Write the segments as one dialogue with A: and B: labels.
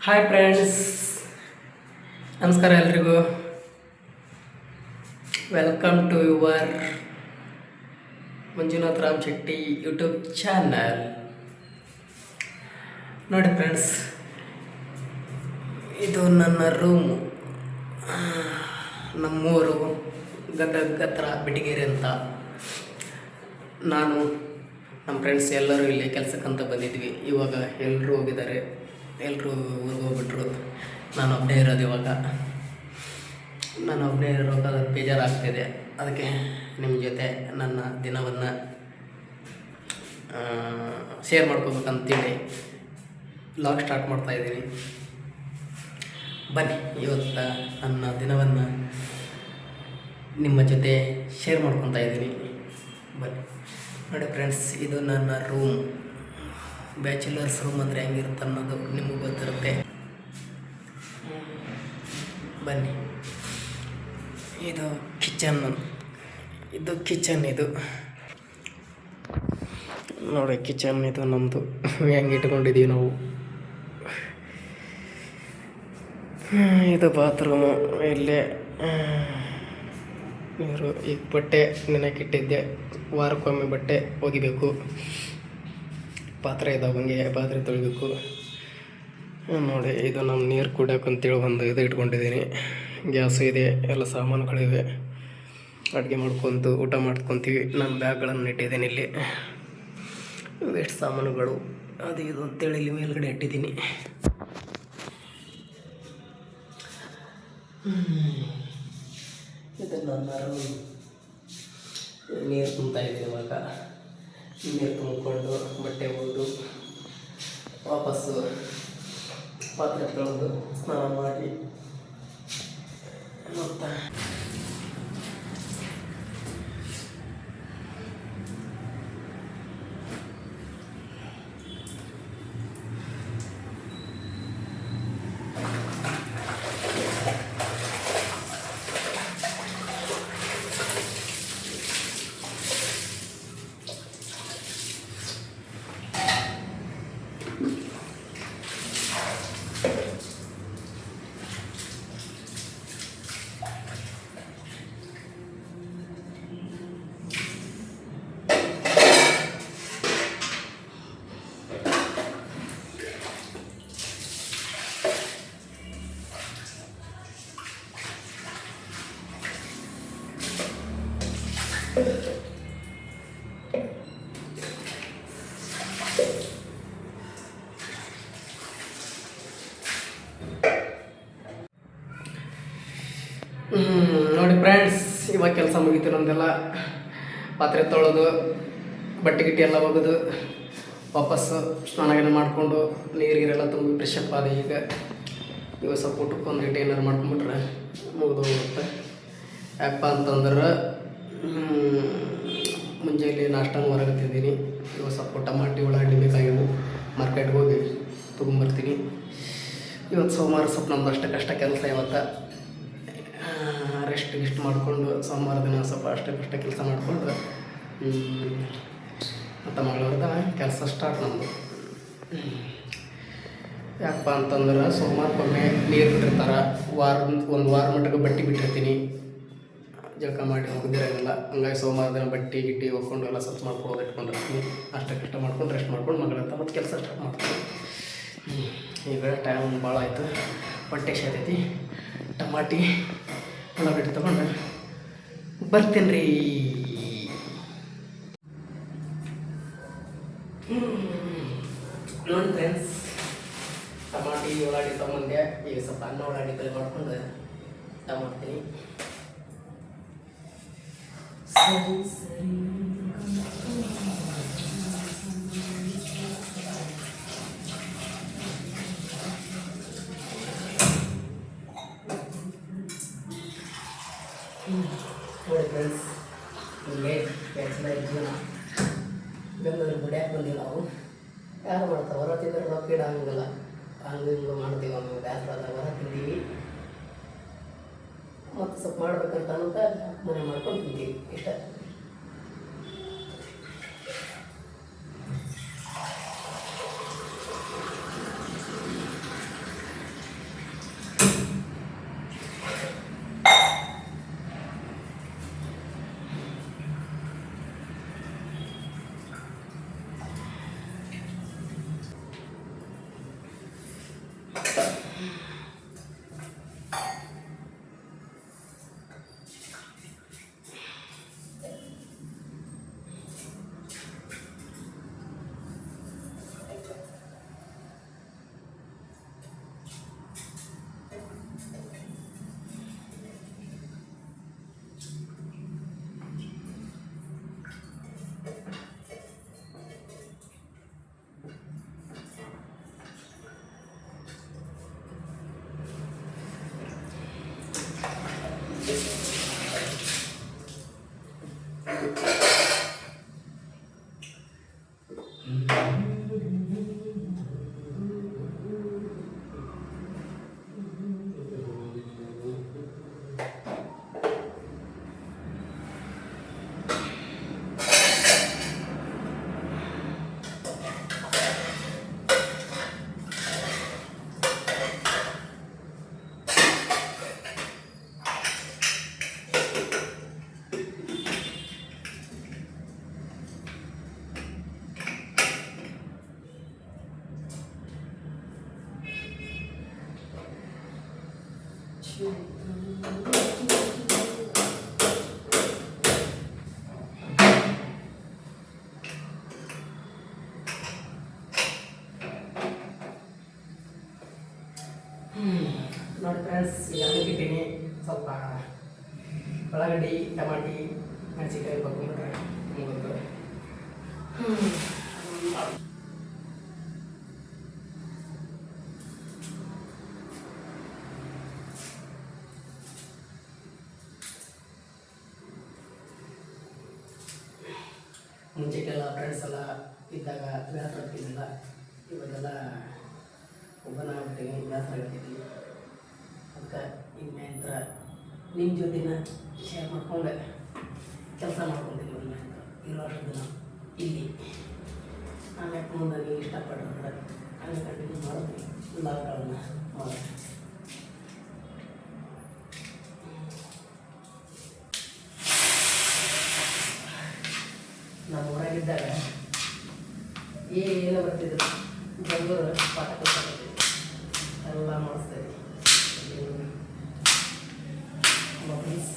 A: Hi friends, ನಮಸ್ಕಾರ ಎಲ್ರಿಗೂ. Welcome to your Manjunath Ram Shetty YouTube channel. ನೋಡಿ ಫ್ರೆಂಡ್ಸ್, ಇದು ನನ್ನ ರೂಮು. ನಮ್ಮೂರು ಗದಗ ಹತ್ರ ಬಿಟಗೇರಿ ಅಂತ. ನಾನು ನಮ್ಮ ಫ್ರೆಂಡ್ಸ್ ಎಲ್ಲರೂ ಇಲ್ಲಿ ಕೆಲಸಕ್ಕಂತ ಬಂದಿದ್ವಿ. ಇವಾಗ ಎಲ್ಲರೂ ಹೋಗಿದ್ದಾರೆ, ಎಲ್ಲರೂ ಊರಿಗೆ ಹೋಗ್ಬಿಟ್ರು. ನಾನು ಒಬ್ಬನೇ ಇರೋದು ಇವಾಗ. ನಾನು ಒಬ್ಬನೇ ಇರೋವಾಗ ಬೇಜಾರಾಗ್ತಿದೆ. ಅದಕ್ಕೆ ನಿಮ್ಮ ಜೊತೆ ನನ್ನ ದಿನವನ್ನು ಶೇರ್ ಮಾಡ್ಕೋಬೇಕಂತೇಳಿ ಲಾಗ್ ಸ್ಟಾರ್ಟ್ ಮಾಡ್ತಾಯಿದ್ದೀನಿ. ಬನ್ನಿ, ಇವತ್ತು ನನ್ನ ದಿನವನ್ನು ನಿಮ್ಮ ಜೊತೆ ಶೇರ್ ಮಾಡ್ಕೊತಾ ಇದ್ದೀನಿ. ಬನ್ನಿ ನೋಡಿ ಫ್ರೆಂಡ್ಸ್, ಇದು ನನ್ನ ರೂಮ್. ಬ್ಯಾಚುಲರ್ಸ್ ರೂಮ್ ಅಂದರೆ ಹೆಂಗಿರುತ್ತೆ ಅನ್ನೋದು ನಿಮಗೂ ಗೊತ್ತಿರುತ್ತೆ. ಬನ್ನಿ, ಇದು ಕಿಚನ್. ಇದು ನೋಡಿ, ಕಿಚನ್ ಇದು ನಮ್ಮದು. ಹೆಂಗೆ ಇಟ್ಕೊಂಡಿದ್ದೀವಿ ನಾವು. ಇದು ಬಾತ್ರೂಮು. ಇಲ್ಲೇ ನೀರು. ಈಗ ಬಟ್ಟೆ ನೆನಕಿಟ್ಟಿದ್ದೆ, ವಾರಕ್ಕೊಮ್ಮೆ ಬಟ್ಟೆ ಒಗಿಬೇಕು. ಪಾತ್ರೆ ಇದ್ದಾವೆ, ಹಂಗೆ ಪಾತ್ರೆ ತೊಳಿಬೇಕು. ನೋಡಿ, ಇದು ನಮ್ಮ ನೀರು ಕುಡಿಯೋಕ್ಕಂತೇಳಿ ಒಂದು ಇದು ಇಟ್ಕೊಂಡಿದ್ದೀನಿ. ಗ್ಯಾಸು ಇದೆ, ಎಲ್ಲ ಸಾಮಾನುಗಳಿವೆ. ಅಡುಗೆ ಮಾಡ್ಕೊತು ಊಟ ಮಾಡ್ಕೊತೀವಿ. ನನ್ನ ಬ್ಯಾಗ್ಗಳನ್ನು ಇಟ್ಟಿದ್ದೀನಿ ಇಲ್ಲಿ. ವೇಸ್ಟ್ ಸಾಮಾನುಗಳು ಅದು ಇದು ಅಂತೇಳಿ ಇಲ್ಲಿ ಮೇಲ್ಗಡೆ ಇಟ್ಟಿದ್ದೀನಿ. ಇದು ನನ್ನ ರೂಮ್. ನೀರು ತುಂಬ್ತಾ ಇದ್ದೀನಿ ಇವಾಗ. ನೀರು ತುಂಬಿಕೊಂಡು ಬಟ್ಟೆ ಒಗೆದು ವಾಪಸ್ಸು ಪಾತ್ರೆ ತೊಳೆದು ಸ್ನಾನ ಮಾಡಿ ಮತ್ತು ನೋಡಿ ಫ್ರೆಂಡ್ಸ್, ಇವಾಗ ಕೆಲಸ ಮುಗೀತು ನಮ್ಮದೆಲ್ಲ. ಪಾತ್ರೆ ತೊಳೆದು ಬಟ್ಟೆ ಗಿಟ್ಟಿ ಎಲ್ಲ ಒಗೆದು ವಾಪಸ್ಸು ಸ್ನಾನ ಮಾಡಿಕೊಂಡು ನೀರಿಗೆಲ್ಲ ತುಂಬಿ ಫ್ರೆಶ್ ಅಪ್ ಆದ. ಈಗ ಸ್ವಲ್ಪ ಊಟಕ್ಕೆ ಒಂದು ಗಂಟೆ ಏನಾರು ಮಾಡ್ಕೊಂಬಿಟ್ರೆ ಮುಗಿದು ಹೋಗುತ್ತೆ. ಯಾಕಪ್ಪ ಅಂತಂದ್ರೆ ಮುಂಜಾನೆ ನಾಷ್ಟನೂ ಹೊರಗೆ ತಿಂತೀನಿ. ಇವಾಗ ಸ್ವಲ್ಪ ಟಮಾಟಿ ಉಳ್ಳಾಗಡ್ಡಿ ಬೇಕಾಗಿವು, ಮಾರ್ಕೆಟ್ಗೆ ಹೋಗಿ ತೊಗೊಂಬರ್ತೀನಿ. ಇವತ್ತು ಸೋಮವಾರ ಸ್ವಲ್ಪ ನಮ್ದು ಅಷ್ಟಕ್ಕಷ್ಟ ಕೆಲಸ. ಇವತ್ತು ರೆಸ್ಟ್ ಮಾಡಿಕೊಂಡು ಸೋಮವಾರ ದಿನ ಸ್ವಲ್ಪ ಅಷ್ಟಕ್ಕಷ್ಟ ಕೆಲಸ ಮಾಡಿಕೊಂಡು ಮತ್ತು ಮಂಗಳವಾರದ ಕೆಲಸ ಸ್ಟಾರ್ಟ್ ನಮ್ಮದು. ಯಾಕಪ್ಪ ಅಂತಂದ್ರೆ ಸೋಮವಾರಕ್ಕೊಮ್ಮೆ ನೀರು ಬಿಟ್ಟಿರ್ತಾರೆ. ಒಂದು ವಾರ ಮಟ್ಟಿಗೆ ಬಟ್ಟೆ ಬಿಟ್ಟಿರ್ತೀನಿ, ಜಳಕ ಮಾಡಿ ಹೋಗಿದಿರಂಗಿಲ್ಲ. ಹಂಗಾಗಿ ಸೋಮವಾರ ದಿನ ಬಟ್ಟೆ ಗಿಟ್ಟಿ ಹೋಗ್ಕೊಂಡು ಎಲ್ಲ ಸ್ವಲ್ಪ ಮಾಡ್ಕೊಂಡು ಇಟ್ಕೊಂಡಿರ್ತೀನಿ. ಅಷ್ಟಕ್ಕಷ್ಟ ಮಾಡ್ಕೊಂಡು ರೆಸ್ಟ್ ಮಾಡ್ಕೊಂಡು ಮಗಳಂತ ಮತ್ತು ಕೆಲಸ ಸ್ಟಾರ್ಟ್ ಮಾಡ್ತೀನಿ. ಈಗ ಟೈಮ್ ಭಾಳ ಆಯಿತು, ಹೊಟ್ಟೆ ಸೇತೈತಿ. ಟಮಾಟಿ ಉಳ್ಳಾಗಡ್ಡಿ ತೊಗೊಂಡು ಬರ್ತೀನಿ ರೀ. ನೋಡಿ ಫ್ರೆಂಡ್ಸ್, ಟಮಾಟಿ ಉಳ್ಳಾಗಡ್ಡಿ ತೊಗೊಂಡೆ. ಈಗ ಸ್ವಲ್ಪ ಅನ್ನ ಉಳ್ಳಾಗಡ್ಡಿ ಪಲ್ಯ ಮಾಡ್ಕೊಂಡು ಊಟ ಮಾಡ್ತೀನಿ. ಸರಿ ನೋಡಿ ಫ್ರೆಂಡ್ಸ್, ಇಲ್ಲೇ ಕೆಲಸದ ಜೀವನ. ಬೆಂಗಳೂರು ದುಡ್ಯಾಕೆ ಬಂದೀವಿ ನಾವು. ಯಾರು ಮಾಡ್ತಾರೆ? ಹೊರ ತಿಂದರೆ ರೊಕ್ಕ ಇಡಂಗಿಲ್ಲ. ಹಂಗೆ ಹಿಂಗೆ ಮಾಡ್ತೀವಿ. ಆಮೇಲೆ ಬ್ಯಾಸ್ರಾದಾಗ ಹೊರ ತಿಂತೀವಿ, ಮತ್ತು ಸ್ವಲ್ಪ ಮಾಡ್ಬೇಕಂತ ಅನ್ನೋದ ಮನೆ ಮಾಡ್ಕೊಂಡು ತಿಂತೀವಿ. ಇಷ್ಟ. ನೋಡಿ ಫ್ರೆಂಡ್ಸ್, ಈಗ ಅದಕ್ಕಿದ್ದೀನಿ ಸ್ವಲ್ಪ ಉಳ್ಳಾಗಡ್ಡಿ, ಟಮಾಟಿ, ಮೆಣಸಿನ್ಕಾಯಿ ಬರ್ಕೊಂಡ್ರೆ ಮುಗಿದು. ಮುಂಚೆಗೆಲ್ಲ ಫ್ರೆಂಡ್ಸ್ ಎಲ್ಲ ಇದ್ದಾಗ ಬೇಸರ ಆಗ್ತಿದ್ದಿಲ್ಲ. ಇವಾಗೆಲ್ಲ ಒಬ್ಬನ ಆಗ್ಬಿಟ್ಟಿನಿ, ಬೇಸರ ಆಗ್ತೈತಿ. ಅದಕ್ಕೆ ಇನ್ನೇಂತರ ನಿಮ್ಮ ಜೊತೆನ ಶೇರ್ ಮಾಡ್ಕೊಂಡು ಕೆಲಸ ಮಾಡ್ಕೊತೀನಿ. ಇರೋ ಅಷ್ಟು ದಿನ ಇಲ್ಲಿ ಆಮೇಲೆ ಮುಂದೆ ನೀವು ಇಷ್ಟಪಟ್ಟರೆ ಹಂಗೆ ಕಂಟಿನ್ಯೂ ಮಾಡ್ತೀನಿ ಲಾಗ್ಗಳನ್ನು ಮಾಡಿ. ನಮ್ಮ ಊರಾಗಿದ್ದಾಗ ಏನು ಬರ್ತಿದ್ರು, ಬೆಂಗಳೂರು ಪಾಠ ಕೊಡ್ತಾಯಿದ್ವಿ, ಎಲ್ಲ ಮಾಡಿಸ್ತಾಯಿದ್ವಿ. ಮೊಬೈಲ್ಸ್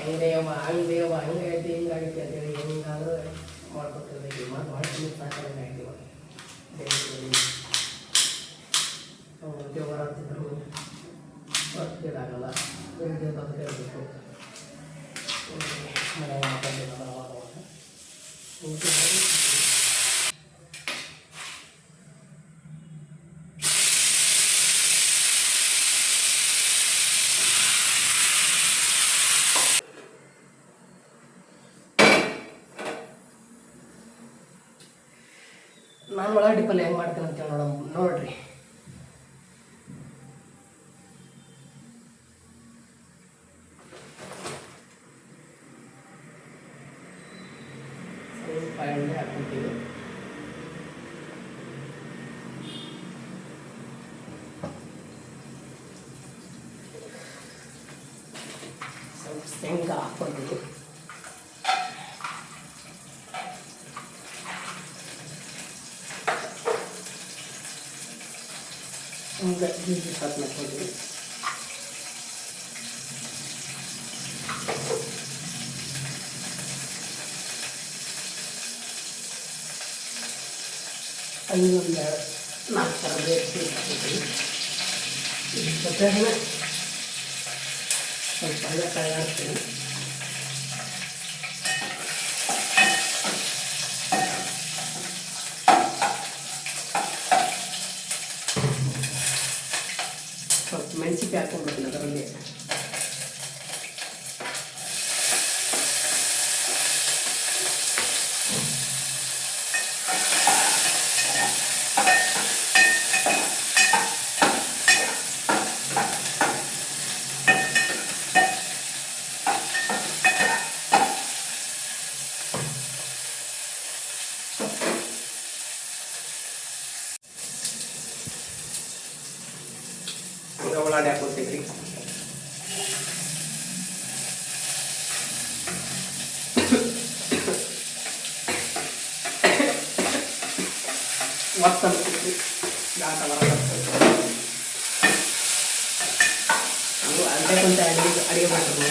A: ಹೆಂಗೆಯವ್ವ ಹಂಗೆಯವ್ವ ಹಂಗೈತಿ ಹಿಂಗಾಗೈತಿ ಅಂತೇಳಿ ಹೆಂಗಾದ್ರೂ ಮಾಡ್ಕೊತಿರ್ಬೇಕು. ಮಾಡ್ತೀನಿ ಸಾಕಾಗಿ ಆಗ್ತೀವ. ಉದ್ಯೋಗ ಆಗ್ತಿದ್ರು ಗೊತ್ತಿದ್ದಾಗಲ್ಲ, ಬೆಳಿಗ್ಗೆ ಬದುಕಿರಬೇಕು. ಮನೆ ಮಾತಾಡಿಲ್ಲ ನಾನು ಉಳ್ಳಾಗಡ್ಡಿ ಪಲ್ಯ ಹೆಂಗೆ ಮಾಡ್ತೀನಿ ಅಂತೇಳಿ ನೋಡ್ರಿ. ಸ್ವಲ್ಪ ಎಣ್ಣೆ ಹಾಕ್ಕೊತೀವಿ. ಸ್ವಲ್ಪ ಶೇಂಗಾ ಹಾಕ್ಕೊತೀವಿ. ಹಿಂಗೆ ಬೀಜ ಕಟ್ ಮಾಡ್ಕೊತೀವಿ. ಇನ್ನೊಂದು 4 ಥರ ಬೇಕು ಹಾಕ್ಕೊತೀವಿ. ಜೊತೆಗೆ ಸ್ವಲ್ಪ ಹಳ್ಳೆಕಾಯಿ ಹಾಕ್ತೀನಿ. ಸ್ವಲ್ಪ ಮೆಣಸಿನ್ಕಾಯಿ ಹಾಕ್ಕೊಂಡ್ಬಿಡ್ತೀನಿ ಅದರಲ್ಲಿ. ಉಳ್ಳಾಗಡ್ಡಿ ಹಾಕ್ಕೊತೀವಿ. ಮಸ್ತ್ ಅನಿಸ್ತೈತಿ ಘಾಟ ಬರತ್ತೆ. ಅದು ಅರ್ಧೆ ಕೊಂಚ ಅಡಿಗೆ ಮಾಡ್ತಾರೆ.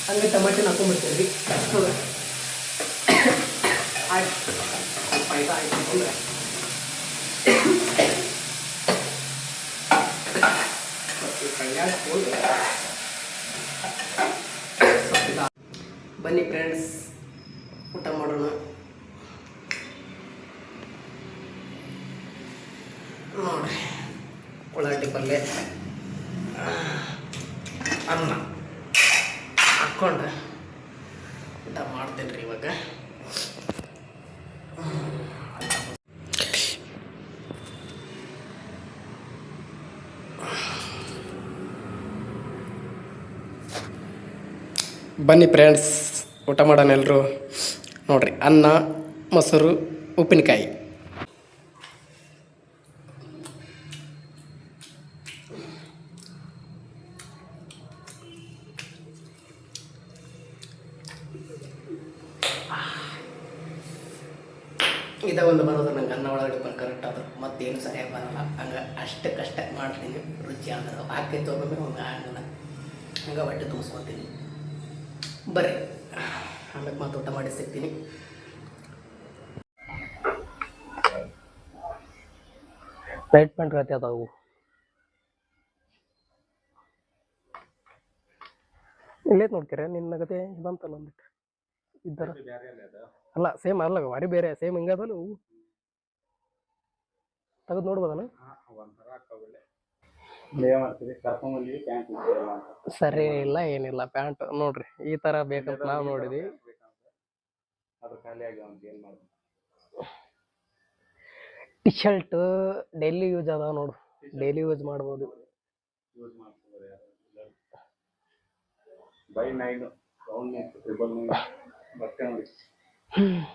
A: ಹಂಗೆ ಟಮಾಟಿನ ಹಾಕೊಂಡ್ಬಿಡ್ತೀವಿ. ಆಯ್ತು ಪಾಯಸ ಆಯ್ತು ಅಂದರೆ ಬನ್ನಿ ಫ್ರೆಂಡ್ಸ್, ಊಟ ಮಾಡೋಣ. ನೋಡ್ರಿ, ಉಳ್ಳಾಗಡ್ಡಿ ಪಲ್ಯ, ಅನ್ನ ಹಾಕ್ಕೊಂಡು ಊಟ ಮಾಡ್ತೇನೆ ರೀ ಇವಾಗ. ಬನ್ನಿ ಫ್ರೆಂಡ್ಸ್, ಊಟ ಮಾಡೋಣ ಎಲ್ಲರೂ. ನೋಡಿರಿ, ಅನ್ನ, ಮೊಸರು, ಉಪ್ಪಿನಕಾಯಿ. ಇದ ಒಂದು ಬರೋದು ನಂಗೆ ಅನ್ನ ಒಳಗಡೆ ಕರೆಕ್ಟ್ ಆದ್ರೆ ಮತ್ತೇನು ಸರಿಯಾಗಿ ಬರೋಲ್ಲ. ಹಂಗೆ ಅಷ್ಟಕ್ಕಷ್ಟೇ ಮಾಡ್ತೀನಿ. ರುಚಿ ಆದ್ರೆ ಹಾಕೈತೆ ಒಮ್ಮೆ ಒಮ್ಮೆ ಆಗಲ್ಲ. ಹಂಗೆ ಹೊಟ್ಟೆ ತುಂಬಿಸ್ಕೊತೀನಿ. ಬರ್ರಿ, ಆಮೇಲೆ ಮತ್ತೆ ಊಟ ಮಾಡಿ ಸಿಗ್ತೀನಿ. ನೈಟ್ ಪ್ಯಾಂಟ್ ರಾತ್ರಿ ಅದಾವು. ಇಲ್ಲೇ ನೋಡ್ತೀರ ನಿನ್ನ ಗತೆ ಬಂತಲ್ಲ ಒಂದಿಟ್ಟು ಇದ್ದಾರ. ಅಲ್ಲ ಸೇಮ್ ಅಲ್ಲ, ವಾರಿ ಬೇರೆ ಸೇಮ್ ಹಿಂಗದಲ್ಲ. ಹೂ ತೆಗೆದು ನೋಡ್ಬೋದನ? ಸರಿ ಇಲ್ಲ ಏನಿಲ್ಲ. ಪ್ಯಾಂಟ್ ನೋಡ್ರಿ ಈ ತರ ಬೇಕಂತ ನಾವು ನೋಡಿದ್ವಿ. ಟಿ ಶರ್ಟ್ ಡೈಲಿ ಯೂಸ್ ಅದ ನೋಡು, ಡೈಲಿ ಯೂಸ್ ಮಾಡ್ಬೋದು.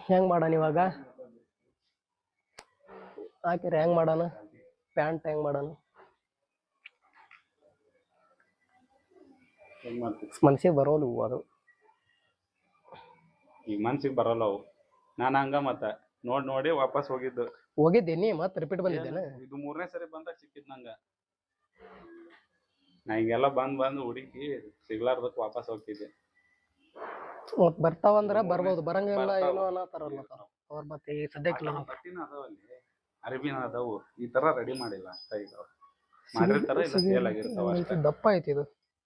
A: ಹೆಂಗ್ ಮಾಡೋಣ ಇವಾಗ? ಹಾಕಿರಿ, ಹೆಂಗ್ ಮಾಡೋಣ ಪ್ಯಾಂಟ್? ಹೆಂಗ್ ಮಾಡೋಣ? ಮನ್ಸಿಗೆ ಬರೋಲ್ಲ ಅದು.
B: ಈಗ ಮನ್ಸಿಗೆ ಬರಲ್ಲ ಅವು. ನಾನು ಹಂಗ ಮತ್ತೆ ನೋಡಿ ವಾಪಸ್
A: ಹೋಗಿದ್ದೀನಿ, ಮತ್ತೆ ರಿಪೀಟ್ ಬಂದಿದ್ದೇನೆ.
B: ಇದು 3ನೇ ಸರಿ ಬಂದಾಗ ಸಿಕ್ಕಿದ್ ನಂಗ. ನಾ ಹಿಂಗೆಲ್ಲ ಬಂದು ಹುಡುಕಿ ಸಿಗ್ಲಾರ್ದಕ್ ವಾಪಸ್ ಹೋಗ್ತಿದ್ದೆ.
A: ಮತ್ ಬರ್ತಾವಂದ್ರ ಬರ್ಬೋದು, ಬರಂಗಿಲ್ಲ ಏನೋ ಅನ್ನತಾರಲ್ಲ ಅವ್ರ. ಮತ್ತೆ ಈ ಸದ್ಯಕ್ಕೆ
B: ಬಟ್ಟಿನ ಅದಾವಲ್ಲಿ, ಅರಿಬಿನ ಅದಾವು, ಈ ತರ ರೆಡಿ ಮಾಡಿಲ್ಲ ಅಂತ ಇದಾವ. ಮಾಡಿರ್ತಾರ, ಇಲ್ಲ ಸೇಲ್ ಆಗಿರ್ತಾವ ಅಷ್ಟೇ.
A: ದಪ್ಪ ಐತಿ ಇದು,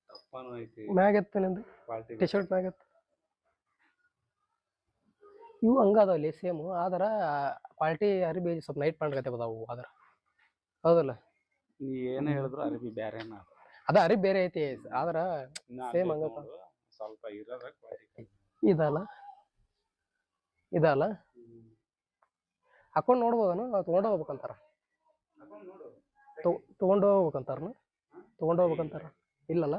B: ದಪ್ಪನೂ ಐತಿ.
A: ಮ್ಯಾಗ ಎತ್ತನಿಂದ ಟಿ ಶರ್ಟ್ ಮ್ಯಾಗ ಎತ್ತ. ಇವು ಹಂಗದಾವಲ್ಲಿ ಸೇಮ್, ಆದ್ರ ಕ್ವಾಲಿಟಿ ಅರಿಬಿ ಸ್ವಲ್ಪ ನೈಟ್ ಪ್ಯಾಂಟ್ ಗತೆ ಬದಾವು. ಆದ್ರ ಹೌದಲ್ಲ,
B: ನೀ ಏನೇ ಹೇಳಿದ್ರು ಅರಿಬಿ ಬ್ಯಾರೇನ
A: ಅದ ಅರಿಬಿ ಬೇರೆ ಐತಿ. ಆದ್ರ ಸೇಮ್ ಹಂಗ
B: ಸ್ವಲ್ಪ ಇರೋದ ಕ್ವಾಲಿಟಿ
A: ಇದಲ್ಲ. ಹಾಕೊಂಡ್ ನೋಡ್ಬೋದನ? ತಗೊಂಡ ಹೋಗ್ಬೇಕಂತಾರ. ತಗೊಂಡು ಹೋಗ್ಬೇಕಂತಾರ. ಇಲ್ಲಲ್ಲ,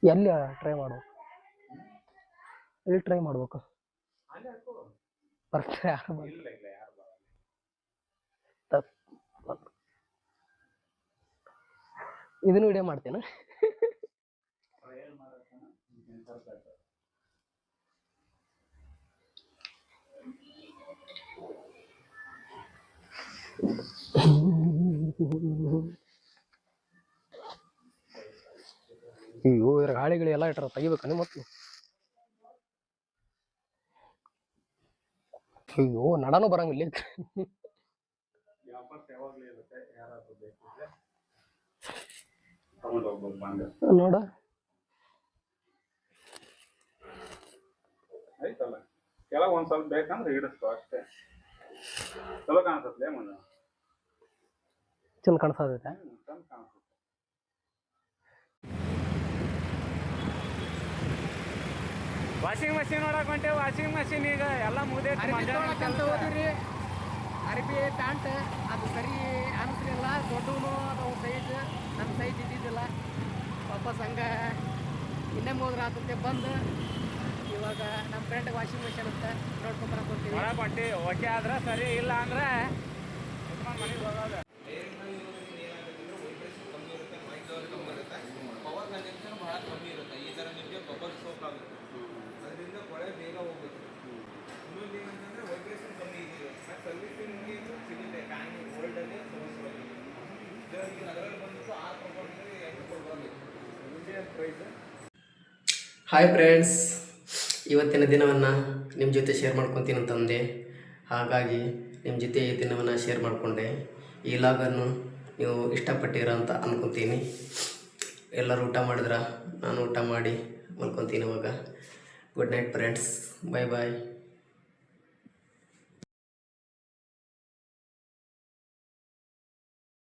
A: ಎಲ್ಲಿ ಟ್ರೈ ಮಾಡ್ಬೇಕು? ಎಲ್ಲಿ ಟ್ರೈ ಮಾಡ್ಬೇಕು? ಬರ್ತಾರೆ ಯಾರು? ಇದನ್ನು ವಿಡಿಯೋ ಮಾಡ್ತೇನೆ. ಅಯ್ಯೋ, ಇದ್ರ ಗಾಳಿಗಳು ಎಲ್ಲ ಇಟ್ರ ತೆಗಿಬೇಕನೆ ಮತ್ತೆ. ಅಯ್ಯೋ, ನಡಾನು ಬರಂಗಿಲ್ಲ. ನೋಡ,
B: ಐತಲ್ಲ ಕೆಳಗೆ ಒಂದ್ ಸ್ವಲ್ಪ ಬೇಕಂದ್ರೆ ಹಿಡಿಸ್ತು ಅಷ್ಟೇ. ಚಲೋ ಕಾಣಿಸುತ್ತೆ,
A: ಚಂದ ಕಾಣಿಸ್ತೈತೆ.
B: ವಾಷಿಂಗ್ ಮಷೀನ್ ನೋಡಕ್ ಹೊಂಟೆ. ವಾಷಿಂಗ್ ಮಷೀನ್ ಈಗ ಎಲ್ಲ ಮುಗ್ದೈತಿ.
A: ಹೋದ್ರಿ ಅರ್ಬಿ ಪ್ಯಾಂಟ್ ಅದು ಸರಿ ಅನಿಸ್ಲಿಲ್ಲ. ದೊಡ್ಡವನು ಅದು ಸೈಜ್, ನನ್ನ ಸೈಜ್ ಇದ್ದಿದ್ದಿಲ್ಲ. ವಾಪಸ್ ಹಂಗ ಸಂಡೇ ಮುಗಿದ್ರೆ ಆತಂತೆ ಬಂದು ಇವಾಗ ನಮ್ಮ ಫ್ರೆಂಡ್ ವಾಷಿಂಗ್ ಮಿಷಿನ್ ಅಂತ ನೋಡ್ಕೊಂಡು ಬರಕ್ಕೆ
B: ಒಳ ಬಟ್ಟೆ ಓಕೆ ಆದ್ರೆ ಸರಿ, ಇಲ್ಲ ಅಂದ್ರೆ ಮನೆಗೆ ಹೋಗೋದು.
C: ಪವರ್ ಕನ್ಸಂಪ್ಷನ್ ಬಹಳ ಕಮ್ಮಿ ಇರುತ್ತೆ. ಈ ಥರ ನಿಮಗೆ ಬಬಲ್ ಸೋಪ್ ಆಗುತ್ತೆ, ಅದರಿಂದ ಕೊಳೆ ಬೇಗ ಹೋಗುತ್ತೆ. ಇನ್ನೊಂದು ಏನಂತಂದರೆ ವೈಬ್ರೇಷನ್ ಕಮ್ಮಿ ಇದೆ. ಮತ್ತು ಸರ್ವಿಸಿಂಗ್ ಸಿಗುತ್ತೆ. ಫ್ಯಾನ್ ಓಲ್ಡಲ್ಲಿ ಸಮಸ್ಯೆ ಇದರಲ್ಲಿ ಅದರಲ್ಲಿ ಬಂದ್ಬಿಟ್ಟು 6 ಪ್ರೊಪೋರ್ಷನಲ್ಲಿ 2 ಕೊಡಬೇಕು. Indian price.
A: ಹಾಯ್ ಫ್ರೆಂಡ್ಸ್, ಇವತ್ತಿನ ದಿನವನ್ನು ನಿಮ್ಮ ಜೊತೆ ಶೇರ್ ಮಾಡ್ಕೊತೀನಿ ಅಂತಂದೆ. ಹಾಗಾಗಿ ನಿಮ್ಮ ಜೊತೆ ಈ ದಿನವನ್ನು ಶೇರ್ ಮಾಡಿಕೊಂಡೆ. ಈ ಲಾಗನ್ನು ನೀವು ಇಷ್ಟಪಟ್ಟಿರ ಅಂತ ಅಂದ್ಕೊತೀನಿ. ಎಲ್ಲರೂ ಊಟ ಮಾಡಿದ್ರೆ ನಾನು ಊಟ ಮಾಡಿ ಮಲ್ಕೊತೀನಿ ಇವಾಗ. ಗುಡ್ ನೈಟ್ ಫ್ರೆಂಡ್ಸ್, ಬಾಯ್ ಬಾಯ್.